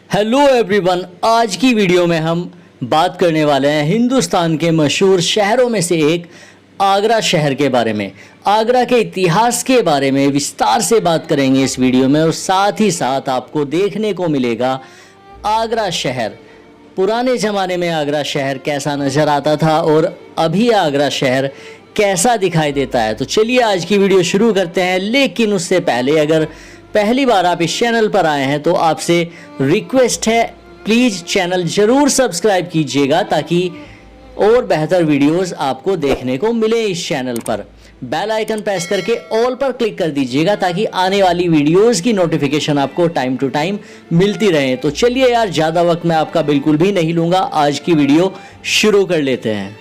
Hello everyone, आज की video में हम बात करने वाले हैं हिंदुस्तान के मशहूर शहरों में से एक आगरा शहर के बारे में। आगरा के इतिहास के बारे में विस्तार से बात करेंगे इस वीडियो में और साथ ही साथ आपको देखने को मिलेगा आगरा शहर, पुराने ज़माने में आगरा शहर कैसा नज़र आता था और अभी आगरा शहर कैसा दिखाई देता है। तो चलिए आज की वीडियो शुरू करते हैं, लेकिन उससे पहले अगर पहली बार आप इस चैनल पर आए हैं तो आपसे रिक्वेस्ट है, प्लीज़ चैनल ज़रूर सब्सक्राइब कीजिएगा ताकि और बेहतर वीडियोस आपको देखने को मिले। इस चैनल पर बेल आइकन प्रेस करके ऑल पर क्लिक कर दीजिएगा ताकि आने वाली वीडियोस की नोटिफिकेशन आपको टाइम टू टाइम मिलती रहे। तो चलिए यार, ज़्यादा वक्त मैं आपका बिल्कुल भी नहीं लूँगा, आज की वीडियो शुरू कर लेते हैं।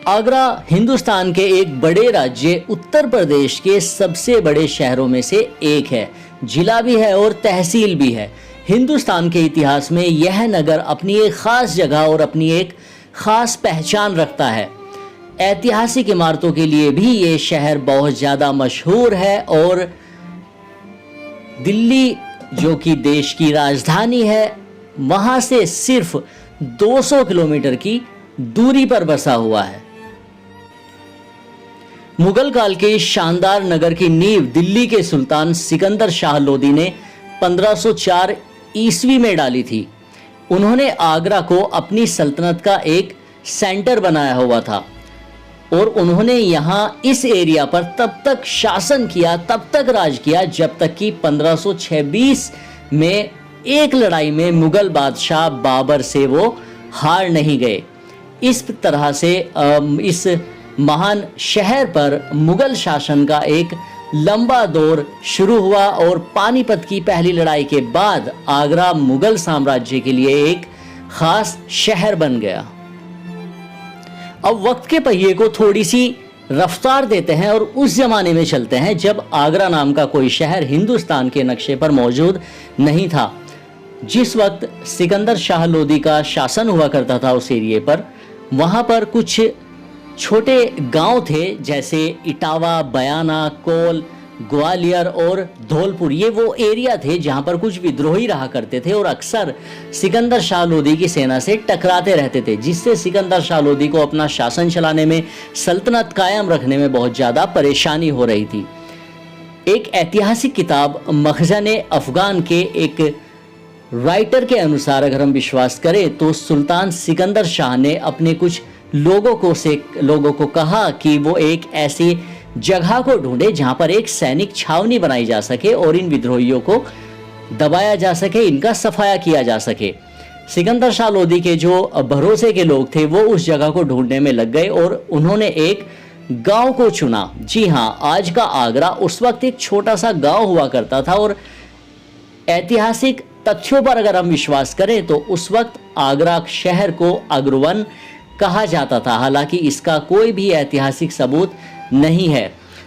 आगरा हिंदुस्तान के एक बड़े राज्य उत्तर प्रदेश के सबसे बड़े शहरों में से एक है। जिला भी है और तहसील भी है। हिंदुस्तान के इतिहास में यह नगर अपनी एक ख़ास जगह और अपनी एक ख़ास पहचान रखता है। ऐतिहासिक इमारतों के लिए भी ये शहर बहुत ज़्यादा मशहूर है और दिल्ली, जो कि देश की राजधानी है, वहाँ से सिर्फ 200 किलोमीटर की दूरी पर बसा हुआ है। मुगल काल के इस शानदार नगर की नींव दिल्ली के सुल्तान सिकंदर शाह लोदी ने 1504 ईस्वी में डाली थी। उन्होंने आगरा को अपनी सल्तनत का एक सेंटर बनाया हुआ था और उन्होंने यहाँ इस एरिया पर तब तक शासन किया, तब तक राज किया, जब तक कि 1526 में एक लड़ाई में मुगल बादशाह बाबर से वो हार नहीं गए। इस तरह से इस महान शहर पर मुगल शासन का एक लंबा दौर शुरू हुआ और पानीपत की पहली लड़ाई के बाद आगरा मुगल साम्राज्य के लिए एक खास शहर बन गया। अब वक्त के पहिए को थोड़ी सी रफ्तार देते हैं और उस जमाने में चलते हैं जब आगरा नाम का कोई शहर हिंदुस्तान के नक्शे पर मौजूद नहीं था। जिस वक्त सिकंदर शाह लोदी का शासन हुआ करता था उस एरिए पर, वहाँ पर कुछ छोटे गांव थे जैसे इटावा, बयाना, कोल, ग्वालियर और धौलपुर। ये वो एरिया थे जहां पर कुछ विद्रोही रहा करते थे और अक्सर सिकंदर शाह लोदी की सेना से टकराते रहते थे, जिससे सिकंदर शाह लोदी को अपना शासन चलाने में, सल्तनत कायम रखने में बहुत ज़्यादा परेशानी हो रही थी। एक ऐतिहासिक किताब मखज़न अफ़गान के एक राइटर के अनुसार अगर हम विश्वास करें तो सुल्तान सिकंदर शाह ने अपने कुछ लोगों को कहा कि वो एक ऐसी जगह को ढूंढे जहां पर एक सैनिक छावनी बनाई जा सके और इन विद्रोहियों को दबाया जा सके, इनका सफाया किया जा सके। सिकंदर शाह लोदी के जो भरोसे के लोग थे वो उस जगह को ढूंढने में लग गए और उन्होंने एक गांव को चुना। जी हाँ, आज का आगरा उस वक्त एक छोटा सा गांव हुआ करता था और ऐतिहासिक तथ्यों पर अगर हम विश्वास करें तो उस वक्त आगरा शहर को अग्रवन कहा जाता था। हालांकि इसका कोई भी ऐतिहासिक सबूत नहीं है।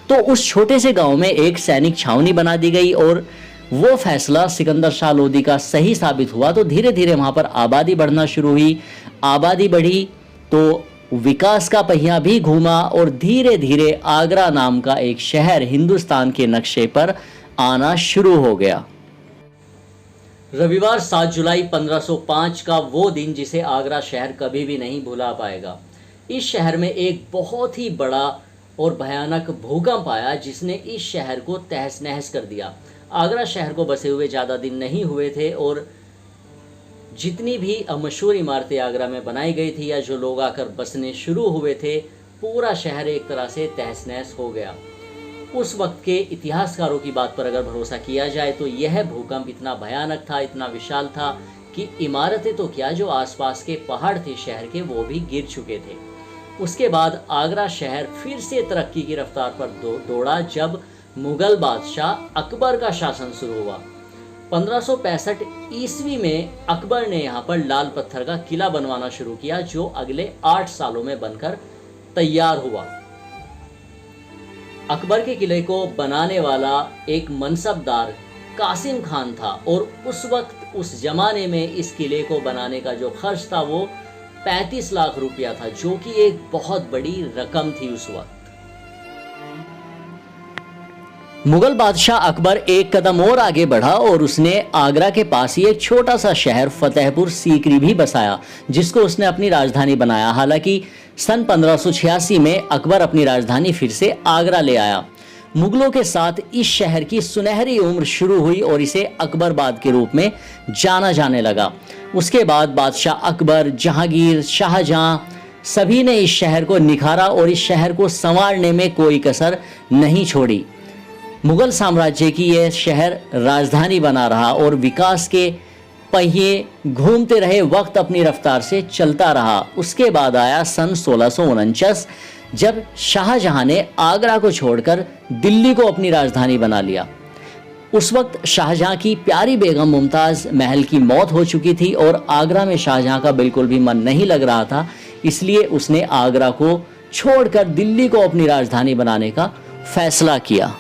तो उस छोटे से गांव में एक सैनिक छावनी बना दी गई और वो फैसला सिकंदर शाह लोदी का सही साबित हुआ। तो धीरे धीरे वहाँ पर आबादी बढ़ना शुरू हुई। आबादी बढ़ी तो विकास का पहिया भी घूमा और धीरे धीरे आगरा नाम का एक शहर हिंदुस्तान के नक्शे पर आना शुरू हो गया। रविवार 7 जुलाई 1505 का वो दिन जिसे आगरा शहर कभी भी नहीं भुला पाएगा। इस शहर में एक बहुत ही बड़ा और भयानक भूकंप आया जिसने इस शहर को तहस नहस कर दिया। आगरा शहर को बसे हुए ज़्यादा दिन नहीं हुए थे और जितनी भी मशहूर इमारतें आगरा में बनाई गई थी या जो लोग आकर बसने शुरू हुए थे, पूरा शहर एक तरह से तहस नहस हो गया। उस वक्त के इतिहासकारों की बात पर अगर भरोसा किया जाए तो यह भूकंप इतना भयानक था, इतना विशाल था कि इमारतें तो क्या, जो आसपास के पहाड़ थे शहर के, वो भी गिर चुके थे। उसके बाद आगरा शहर फिर से तरक्की की रफ्तार पर दौड़ा जब मुगल बादशाह अकबर का शासन शुरू हुआ। 1565 ईस्वी में अकबर ने यहाँ पर लाल पत्थर का किला बनवाना शुरू किया जो अगले 8 सालों में बनकर तैयार हुआ। अकबर के किले को बनाने वाला एक मनसबदार कासिम खान था और उस वक्त उस जमाने में इस किले को बनाने का जो खर्च था वो 35 लाख रुपया था, जो कि एक बहुत बड़ी रकम थी उस वक्त। मुगल बादशाह अकबर एक कदम और आगे बढ़ा और उसने आगरा के पास ही एक छोटा सा शहर फतेहपुर सीकरी भी बसाया, जिसको उसने अपनी राजधानी बनाया। हालांकि सन 1586 में अकबर अपनी राजधानी फिर से आगरा ले आया। मुगलों के साथ इस शहर की सुनहरी उम्र शुरू हुई और इसे अकबरबाद के रूप में जाना जाने लगा। उसके बाद बादशाह अकबर, जहांगीर, शाहजहां सभी ने इस शहर को निखारा और इस शहर को संवारने में कोई कसर नहीं छोड़ी। मुगल साम्राज्य की यह शहर राजधानी बना रहा और विकास के पहिए घूमते रहे, वक्त अपनी रफ्तार से चलता रहा। उसके बाद आया सन 1649, जब शाहजहां ने आगरा को छोड़कर दिल्ली को अपनी राजधानी बना लिया। उस वक्त शाहजहां की प्यारी बेगम मुमताज महल की मौत हो चुकी थी और आगरा में शाहजहां का बिल्कुल भी मन नहीं लग रहा था, इसलिए उसने आगरा को छोड़कर दिल्ली को अपनी राजधानी बनाने का फैसला किया।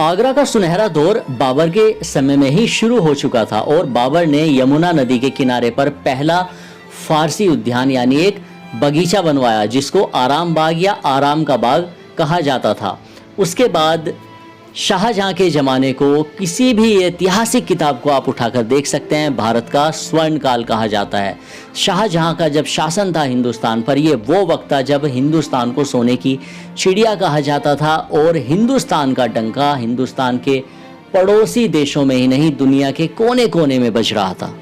आगरा का सुनहरा दौर बाबर के समय में ही शुरू हो चुका था और बाबर ने यमुना नदी के किनारे पर पहला फारसी उद्यान यानी एक बगीचा बनवाया, जिसको आराम बाग या आराम का बाग कहा जाता था। उसके बाद शाहजहां के ज़माने को किसी भी ऐतिहासिक किताब को आप उठाकर देख सकते हैं, भारत का स्वर्ण काल कहा जाता है। शाहजहां का जब शासन था हिंदुस्तान पर, ये वो वक्त था जब हिंदुस्तान को सोने की चिड़िया कहा जाता था और हिंदुस्तान का डंका हिंदुस्तान के पड़ोसी देशों में ही नहीं, दुनिया के कोने कोने में बज रहा था।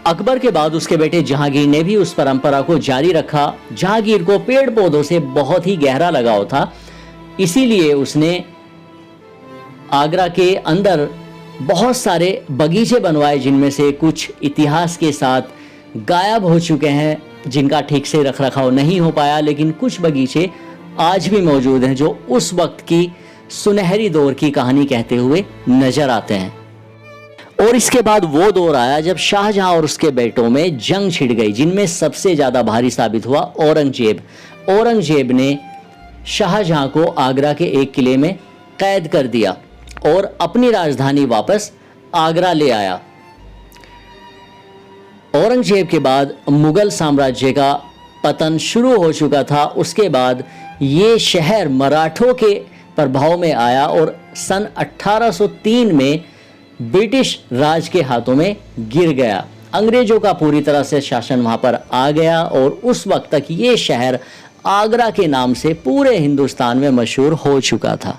अकबर के बाद उसके बेटे जहांगीर ने भी उस परंपरा को जारी रखा। जहांगीर को पेड़ पौधों से बहुत ही गहरा लगाव था, इसीलिए उसने आगरा के अंदर बहुत सारे बगीचे बनवाए, जिनमें से कुछ इतिहास के साथ गायब हो चुके हैं, जिनका ठीक से रखरखाव नहीं हो पाया, लेकिन कुछ बगीचे आज भी मौजूद हैं जो उस वक्त की सुनहरी दौर की कहानी कहते हुए नजर आते हैं। और इसके बाद वो दौर आया जब शाहजहां और उसके बेटों में जंग छिड़ गई, जिनमें सबसे ज्यादा भारी साबित हुआ औरंगजेब। औरंगजेब ने शाहजहां को आगरा के एक किले में कैद कर दिया और अपनी राजधानी वापस आगरा ले आया। औरंगजेब के बाद मुगल साम्राज्य का पतन शुरू हो चुका था। उसके बाद ये शहर मराठों के प्रभाव में आया और सन 1803 में ब्रिटिश राज के हाथों में गिर गया। अंग्रेजों का पूरी तरह से शासन वहां पर आ गया और उस वक्त तक ये शहर आगरा के नाम से पूरे हिंदुस्तान में मशहूर हो चुका था।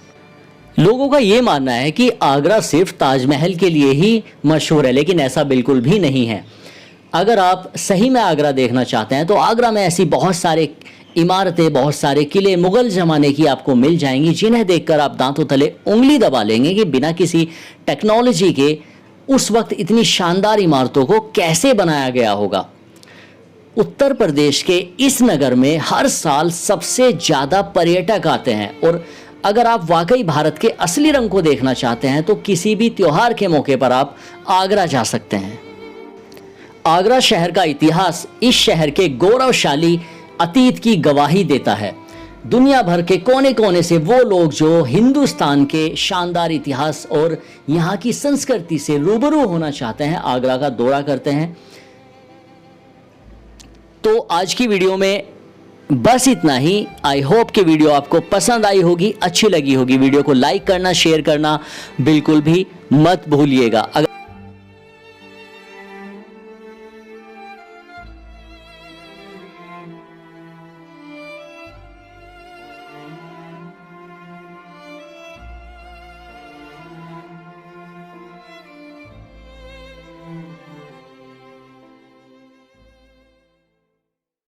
लोगों का ये मानना है कि आगरा सिर्फ ताजमहल के लिए ही मशहूर है, लेकिन ऐसा बिल्कुल भी नहीं है। अगर आप सही में आगरा देखना चाहते हैं तो आगरा में ऐसी बहुत सारे इमारतें, बहुत सारे किले मुगल ज़माने की आपको मिल जाएंगी, जिन्हें देखकर आप दांतों तले उंगली दबा लेंगे कि बिना किसी टेक्नोलॉजी के उस वक्त इतनी शानदार इमारतों को कैसे बनाया गया होगा। उत्तर प्रदेश के इस नगर में हर साल सबसे ज़्यादा पर्यटक आते हैं और अगर आप वाकई भारत के असली रंग को देखना चाहते हैं तो किसी भी त्योहार के मौके पर आप आगरा जा सकते हैं। आगरा शहर का इतिहास इस शहर के गौरवशाली अतीत की गवाही देता है। दुनिया भर के कोने कोने से वो लोग जो हिंदुस्तान के शानदार इतिहास और यहाँ की संस्कृति से रूबरू होना चाहते हैं, आगरा का दौरा करते हैं। तो आज की वीडियो में बस इतना ही। आई होप कि वीडियो आपको पसंद आई होगी, अच्छी लगी होगी। वीडियो को लाइक करना, शेयर करना बिल्कुल भी मत भूलिएगा।